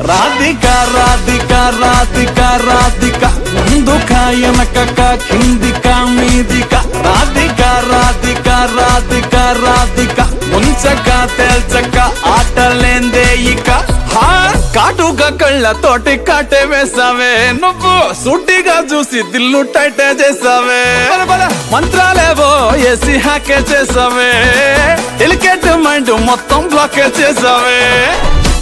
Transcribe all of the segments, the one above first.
రాధిక రాధిక రాధిక రాధిక ముందుక వెనకక కిందిక మీదిక రాధిక రాధిక రాధిక రాధిక ముంచక తేల్చక ఆటలేందే ఇక కాటుగా కళ్ళతోటి కాటే వేసావే నువ్వు సూటిగా చూసి దిల్లు టైటే చేసావే మంత్రాలేవో ఏసి హ్యాకే చేసావే డెలికేట్ మైండ్ మొత్తం బ్లాకే చేసావే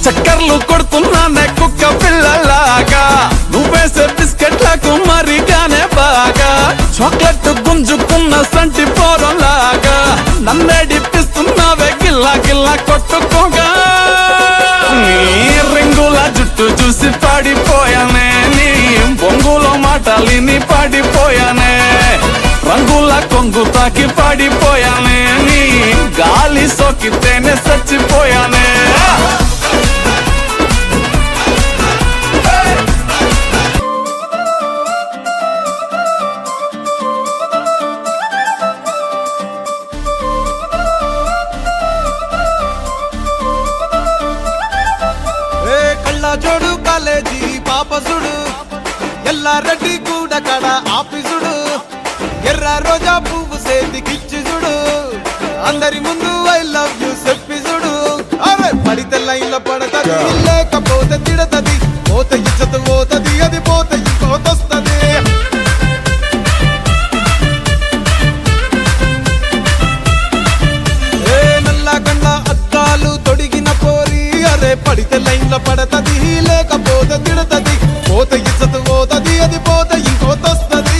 చక్కర్లు కొడుతున్నానే కుక్క పిల్లలాగా నువ్వేసే బిస్కెట్లకు మరిగానే బాగా చాక్లెట్ గుంజుకున్న సంటి పోరలాగా నన్నే డిప్పిస్తున్నావే గిల్లా గిల్లా కొట్టుకోగా రింగుల జుట్టు చూసి పాడిపోయానే నీ బొంగులో మాటలిని పాడిపోయానే రంగుల కొంగు తాకి పాడిపోయానే నీ గాలి సోకితేనే చచ్చిపోయానే జోడు కాలేజీ పాపసుడు ఎల్లారెడ్డి కూడా కడ ఆఫీసుడు ఎర్ర రోజా పువ్వు సేతికిచ్చి చూడు అందరి ముందు ఐ లవ్ యూ చెప్పి చూడు అరే పడితే లైన్లో పడతది లేకపోతే తిడతది పోత ఇచ్చత పోతది అది పోత ఇంకోతొస్తది నల్లగండ్ల అద్దాలు తొడిగిన పోరి అరే పడితే లైన్లో పడతది లేకపోతే తిడతది పోత ఇచ్చత పోతది అది పోత ఇంకోతొస్తది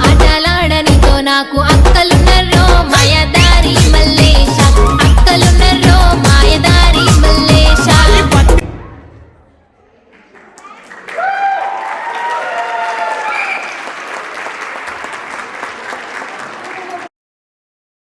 ఆటలాడనితో నాకు అక్కలు